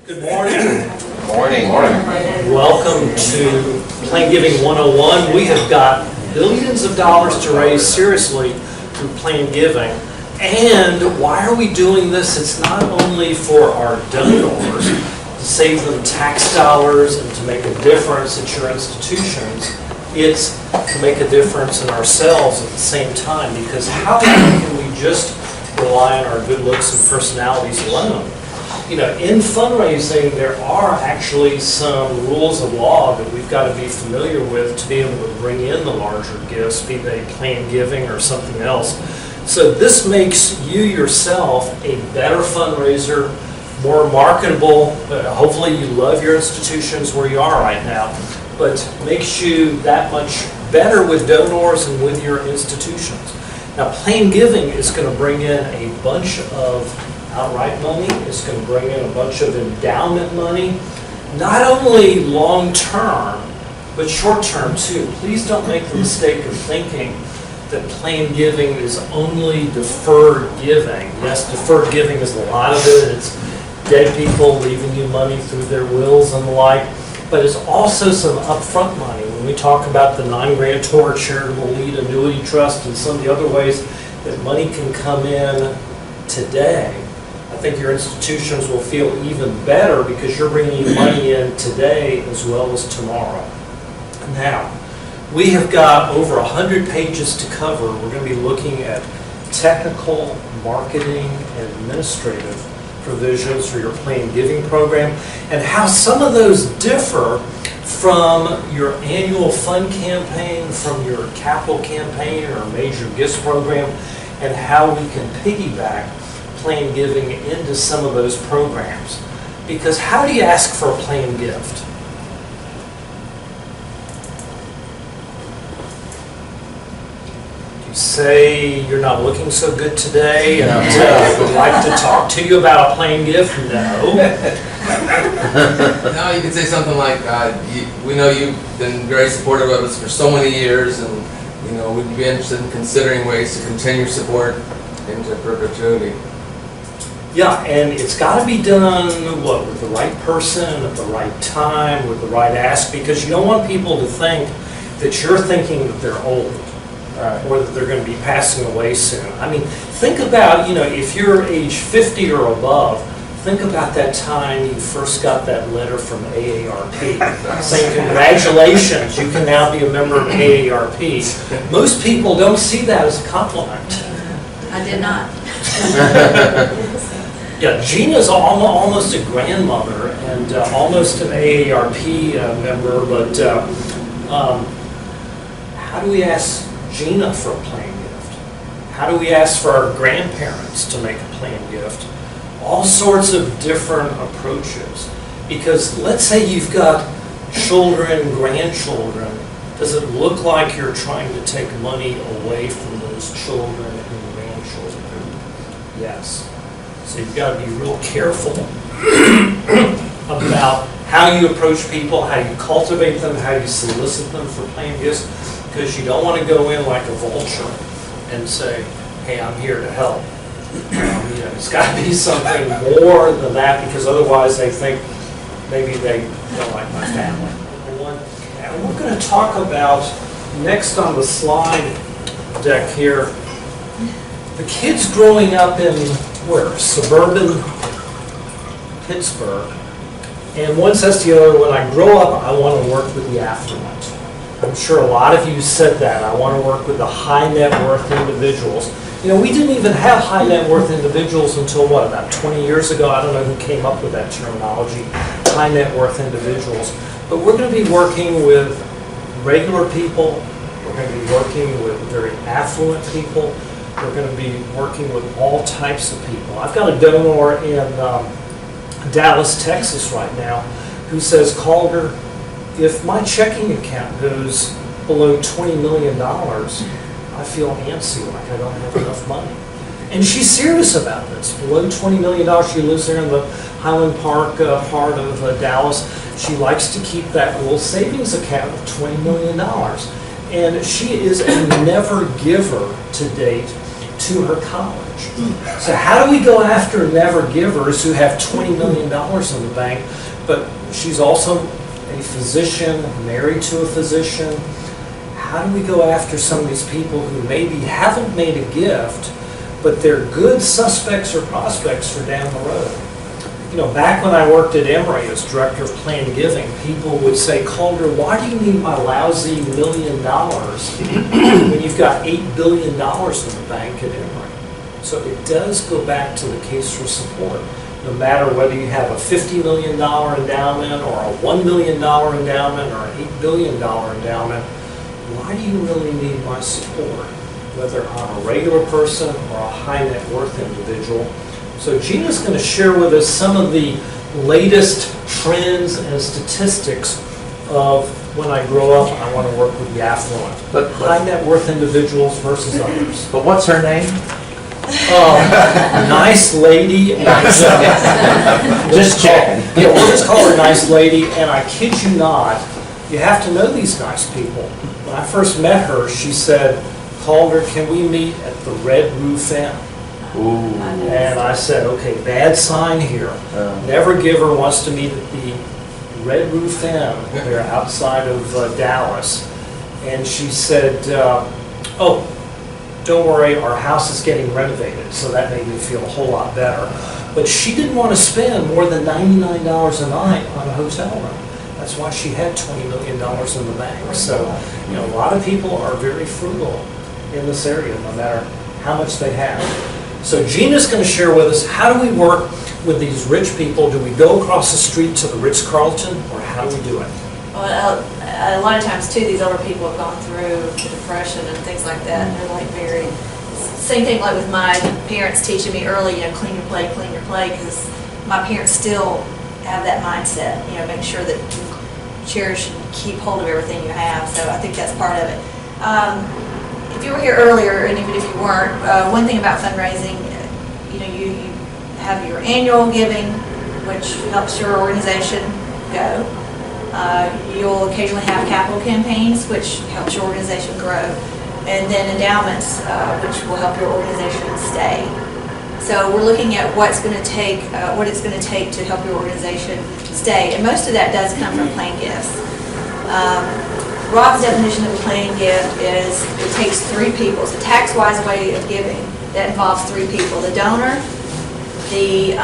Good morning. Morning. Welcome to Plan Giving 101. We have got billions of dollars to raise seriously through Plan Giving. And why are we doing this? It's not only for our donors to save them tax dollars and to make a difference at your institutions. It's to make a difference in ourselves at the same time, because how can we just rely on our good looks and personalities alone? You know, in fundraising, there are actually some rules of law that we've got to be familiar with to be able to bring in the larger gifts, be they Plan Giving or something else. So this makes you yourself a better fundraiser, more marketable. Hopefully you love your institutions where you are right now, but makes you that much better with donors and with your institutions. Now, Plan Giving is going to bring in a bunch of outright money. It's going to bring in a bunch of endowment money, not only long-term, but short-term too. Please don't make the mistake of thinking that Plan Giving is only deferred giving. Yes, deferred giving is a lot of it. It's dead people leaving you money through their wills and the like, but it's also some upfront money. When we talk about the non-grantor charitable lead annuity trust and some of the other ways that money can come in today, I think your institutions will feel even better because you're bringing money in today as well as tomorrow. Now, we have got over 100 pages to cover. We're going to be looking at technical, marketing, and administrative provisions for your Plan Giving program and how some of those differ from your annual fund campaign, from your capital campaign or major gifts program, and how we can piggyback Plan Giving into some of those programs. Because how do you ask for a planned gift? You say you're not looking so good today and would like to talk to you about a planned gift? No. No, you could say something like, we know you've been very supportive of us for so many years, and we'd be interested in considering ways to continue support into perpetuity. Yeah, and it's got to be done, with the right person, at the right time, with the right ask, because you don't want people to think that you're thinking that they're old, or that they're going to be passing away soon. I mean, think about, if you're age 50 or above, think about that time you first got that letter from AARP saying, congratulations, you can now be a member of AARP. Most people don't see that as a compliment. I did not. Yeah, Gina's almost a grandmother and almost an AARP member, but how do we ask Gina for a planned gift? How do we ask for our grandparents to make a planned gift? All sorts of different approaches. Because let's say you've got children, grandchildren, does it look like you're trying to take money away from those children and grandchildren? Yes. So you've got to be real careful about how you approach people, how you cultivate them, how you solicit them for planned gifts, because you don't want to go in like a vulture and say, hey, I'm here to help. It's got to be something more than that, because otherwise they think maybe they don't like my family. And we're going to talk about, next on the slide deck here, the kids growing up in suburban Pittsburgh. And one says to the other, when I grow up, I want to work with the affluent. I'm sure a lot of you said that. I want to work with the high net worth individuals. We didn't even have high net worth individuals until about 20 years ago. I don't know who came up with that terminology, high net worth individuals. But we're going to be working with regular people. We're going to be working with very affluent people. We're going to be working with all types of people. I've got a donor in Dallas, Texas right now who says, Calder, if my checking account goes below $20 million, I feel antsy, like I don't have enough money. And she's serious about this. Below $20 million, she lives there in the Highland Park part of Dallas. She likes to keep that little savings account of $20 million. And she is a never giver to date to her college. church. So how do we go after never givers who have $20 million in the bank, but she's also a physician, married to a physician? How do we go after some of these people who maybe haven't made a gift, but they're good suspects or prospects for down the road? You know, back when I worked at Emory as director of planned giving, people would say, Calder, why do you need my lousy $1 million when you've got $8 billion in the bank at Emory? So it does go back to the case for support. No matter whether you have a $50 million endowment or a $1 million endowment or an $8 billion endowment, why do you really need my support? Whether I'm a regular person or a high net worth individual. So Gina's going to share with us some of the latest trends and statistics of when I grow up, I want to work with the affluent. But high net worth individuals versus others. But what's her name? Nice lady. Just checking. Yeah, we'll just call her Nice Lady, and I kid you not, you have to know these nice people. When I first met her, she said, Calder, can we meet at the Red Roof Inn? Ooh. And I said, okay, bad sign here. Never Giver wants to meet at the Red Roof Inn. They're outside of Dallas. And she said, oh, don't worry, our house is getting renovated. So that made me feel a whole lot better. But she didn't want to spend more than $99 a night on a hotel room. That's why she had $20 million in the bank. So, you know, a lot of people are very frugal in this area, no matter how much they have. So Gina's going to share with us, how do we work with these rich people? Do we go across the street to the Ritz-Carlton, or how do we do it? Well, a lot of times too, these older people have gone through the depression and things like that, and they're like very, same thing like with my parents teaching me early, you know, clean your plate, because my parents still have that mindset, you know, make sure that you cherish and keep hold of everything you have. So I think that's part of it. If you were here earlier, and even if you weren't, one thing about fundraising, you know, you have your annual giving, which helps your organization go. You'll occasionally have capital campaigns, which helps your organization grow, and then endowments, which will help your organization stay. So we're looking at what's going to take, what it's going to take to help your organization stay, and most of that does come from plain gifts. Rob's definition of a plain gift is it takes three people. It's a tax-wise way of giving that involves three people: the donor, the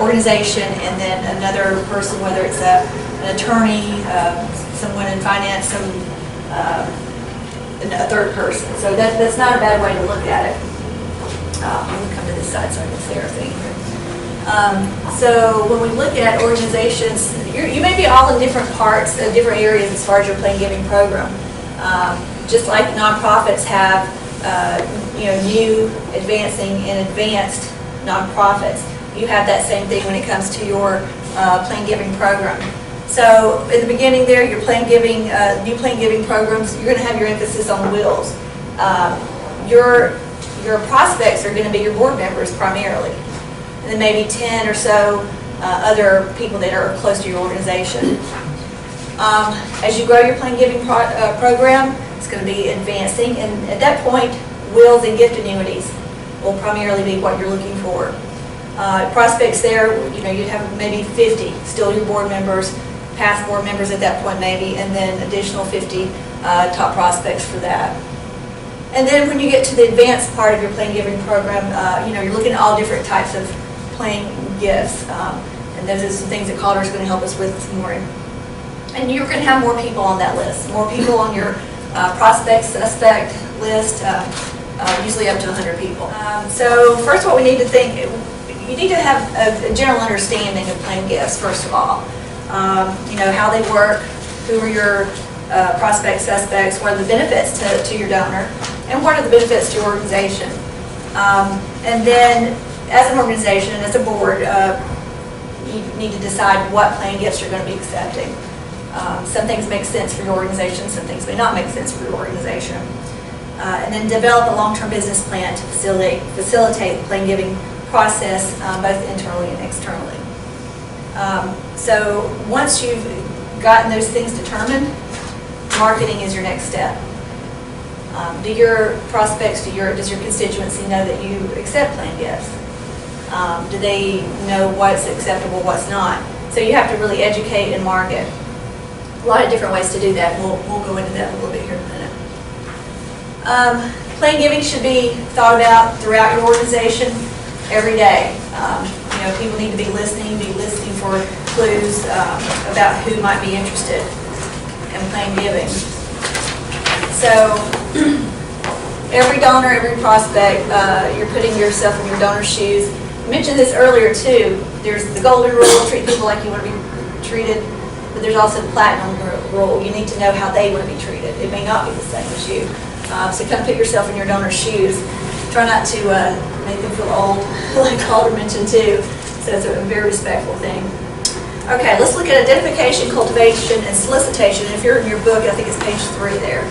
organization, and then another person, whether it's an attorney, someone in finance, a third person. So that's not a bad way to look at it. I'm going to come to this side so I can see everything here. So when we look at organizations, you may be all in different parts, different areas as far as your plain giving program. Just like nonprofits have, you know, new, advancing, and advanced nonprofits, you have that same thing when it comes to your plain giving program. So in the beginning there, your plain giving, new plain giving programs, you're going to have your emphasis on wills. Your prospects are going to be your board members primarily, and then maybe 10 or so other people that are close to your organization. As you grow your plain giving program, it's going to be advancing, and at that point, wills and gift annuities will primarily be what you're looking for. Prospects there, you know, you'd have maybe 50 still your board members, past board members at that point maybe, and then additional 50 top prospects for that. And then when you get to the advanced part of your plain giving program, you know, you're looking at all different types of plain gifts, and those are some things that Calder is going to help us with this morning. And you're going to have more people on that list, more people on your prospect, suspect list, usually up to 100 people. So first what we need to think, you need to have a general understanding of plain gifts, first of all. You know, how they work, who are your prospect, suspects, what are the benefits to your donor, and what are the benefits to your organization. And then as an organization, as a board, you need to decide what plain gifts you're going to be accepting. Some things make sense for your organization, some things may not make sense for your organization. And then develop a long-term business plan to facilitate the plain giving process, both internally and externally. So once you've gotten those things determined, marketing is your next step. Do your prospects, does your constituency know that you accept planned gifts? Do they know what's acceptable, what's not? So you have to really educate and market. A lot of different ways to do that. We'll go into that a little bit here in a minute. Planned giving should be thought about throughout your organization every day. People need to be listening for clues about who might be interested in planned giving. So every donor, every prospect, you're putting yourself in your donor's shoes. I mentioned this earlier too. There's the golden rule, treat people like you want to be treated, but there's also the platinum rule. You need to know how they want to be treated. It may not be the same as you. So kind of put yourself in your donor's shoes. Try not to make them feel old, like Calder mentioned too. So it's a very respectful thing. Okay, let's look at identification, cultivation, and solicitation. And if you're in your book, I think it's page 3 there.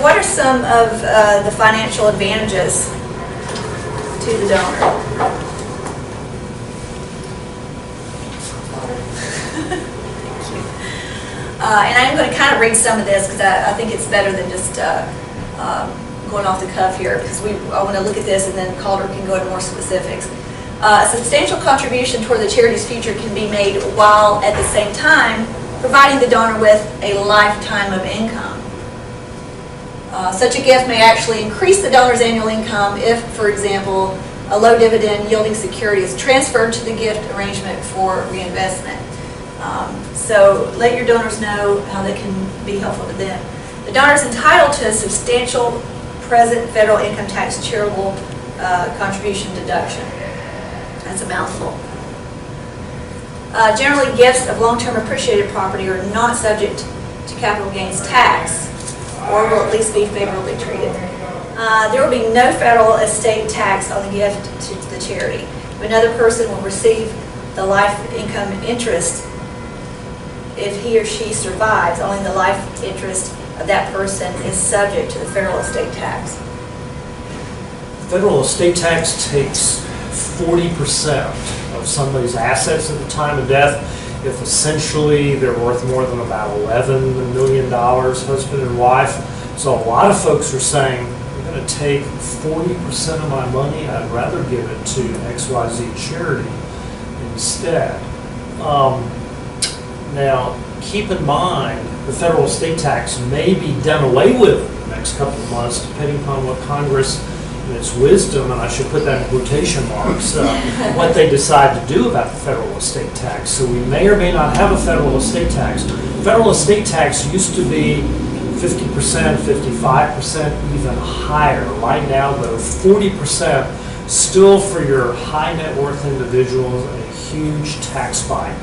What are some of the financial advantages to the donor? And I'm going to kind of read some of this because I think it's better than just going off the cuff here, because I want to look at this and then Calder can go into more specifics. A substantial contribution toward the charity's future can be made while at the same time providing the donor with a lifetime of income. Such a gift may actually increase the donor's annual income if, for example, a low dividend yielding security is transferred to the gift arrangement for reinvestment. So let your donors know how they can be helpful to them. The donor is entitled to a substantial present federal income tax charitable contribution deduction. That's a mouthful. Generally, gifts of long-term appreciated property are not subject to capital gains tax, or will at least be favorably treated. There will be no federal estate tax on the gift to the charity. Another person will receive the life income interest if he or she survives. Only the life interest of that person is subject to the federal estate tax. Federal estate tax takes 40% of somebody's assets at the time of death if essentially they're worth more than about $11 million, husband and wife. So a lot of folks are saying, I'm going to take 40% of my money, I'd rather give it to XYZ charity instead. Now, keep in mind, the federal estate tax may be done away with in the next couple of months, depending upon what Congress, in its wisdom, and I should put that in quotation marks, what they decide to do about the federal estate tax. So we may or may not have a federal estate tax. Federal estate tax used to be 50%, 55%, even higher. Right now, though, 40% still for your high net worth individuals, a huge tax bite.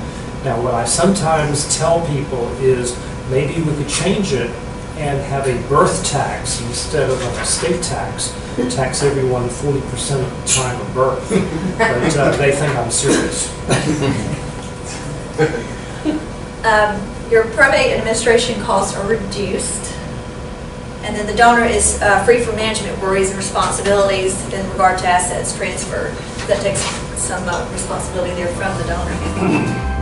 Now, what I sometimes tell people is maybe we could change it and have a birth tax instead of an estate tax. Tax everyone 40% of the time of birth. But they think I'm serious. Your probate and administration costs are reduced. And then the donor is free from management worries and responsibilities in regard to assets transferred. That takes some responsibility there from the donor.